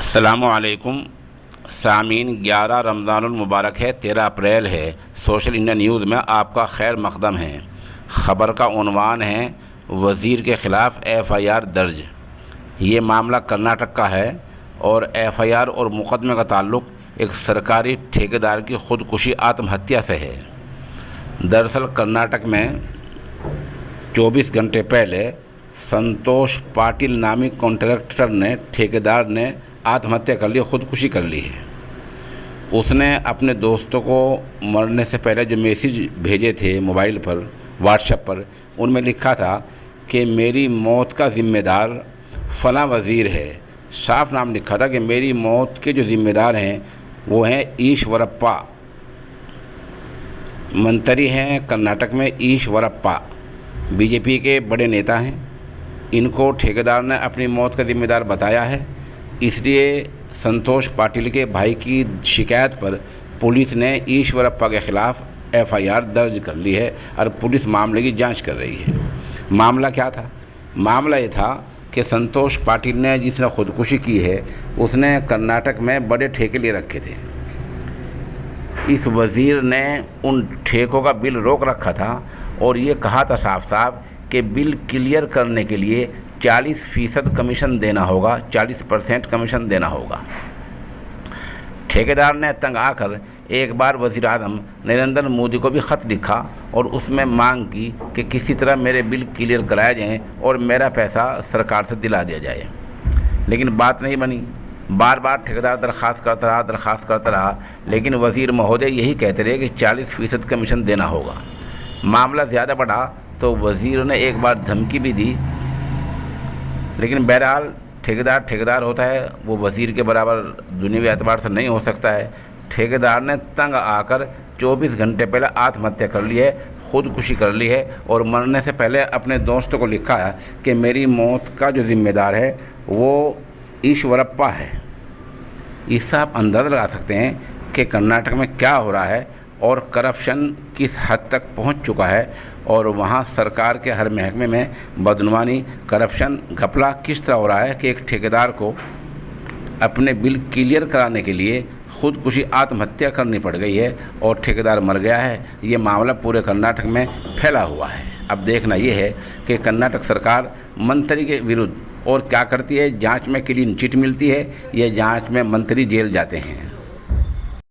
अस्सलामुअलैकुम सामीन, 11 रमज़ानुल मुबारक है, 13 अप्रैल है। सोशल इंडिया न्यूज़ में आपका खैर मकदम है। ख़बर का उन्वान है वज़ीर के ख़िलाफ़ एफ़आईआर दर्ज। ये मामला कर्नाटक का है और एफ़आईआर और मुकदमे का ताल्लुक़ एक सरकारी ठेकेदार की ख़ुदकुशी आत्महत्या से है। दरअसल कर्नाटक में 24 घंटे पहले संतोष पाटिल नामी कॉन्ट्रैक्टर ने ठेकेदार ने आत्महत्या कर ली, ख़ुदकुशी कर ली है। उसने अपने दोस्तों को मरने से पहले जो मैसेज भेजे थे मोबाइल पर, व्हाट्सएप पर, उनमें लिखा था कि मेरी मौत का ज़िम्मेदार फ़लाँ वज़ीर है। साफ नाम लिखा था कि मेरी मौत के जो ज़िम्मेदार हैं वो हैं ईश्वरप्पा। मंत्री हैं कर्नाटक में ईश्वरप्पा, बीजेपी के बड़े नेता हैं। इनको ठेकेदार ने अपनी मौत का ज़िम्मेदार बताया है, इसलिए संतोष पाटिल के भाई की शिकायत पर पुलिस ने ईश्वरप्पा के ख़िलाफ़ एफ़आईआर दर्ज कर ली है और पुलिस मामले की जांच कर रही है। मामला क्या था? मामला ये था कि संतोष पाटिल ने जिसने ख़ुदकुशी की है उसने कर्नाटक में बड़े ठेके ले रखे थे। इस वज़ीर ने उन ठेकों का बिल रोक रखा था और ये कहा था साफ साफ कि बिल क्लियर करने के लिए 40% कमीशन देना होगा, 40% कमीशन देना होगा। ठेकेदार ने तंग आकर एक बार वज़ीर आज़म नरेंद्र मोदी को भी ख़त लिखा और उसमें मांग की कि किसी तरह मेरे बिल क्लियर कराए जाएं और मेरा पैसा सरकार से दिला दिया जाए। लेकिन बात नहीं बनी। बार बार ठेकेदार दरख्वास्त करता रहा, लेकिन वज़ीर महोदय यही कहते रहे कि 40% कमीशन देना होगा। मामला ज़्यादा बढ़ा तो वज़ीर ने एक बार धमकी भी दी, लेकिन बहरहाल ठेकेदार होता है, वो वज़ीर के बराबर दुनियावी एतबार से नहीं हो सकता है। ठेकेदार ने तंग आकर 24 घंटे पहले आत्महत्या कर ली है, ख़ुदकुशी कर ली है और मरने से पहले अपने दोस्तों को लिखा है कि मेरी मौत का जो ज़िम्मेदार है वो ईश्वरप्पा है। इससे आप अंदाज़ा लगा सकते हैं कि कर्नाटक में क्या हो रहा है और करप्शन किस हद तक पहुंच चुका है और वहां सरकार के हर महकमे में बदनुमानी, करप्शन, घपला किस तरह हो रहा है कि एक ठेकेदार को अपने बिल क्लियर कराने के लिए ख़ुदकुशी आत्महत्या करनी पड़ गई है और ठेकेदार मर गया है। ये मामला पूरे कर्नाटक में फैला हुआ है। अब देखना ये है कि कर्नाटक सरकार मंत्री के विरुद्ध और क्या करती है। जांच में क्लीन चिट मिलती है या जांच में मंत्री जेल जाते हैं।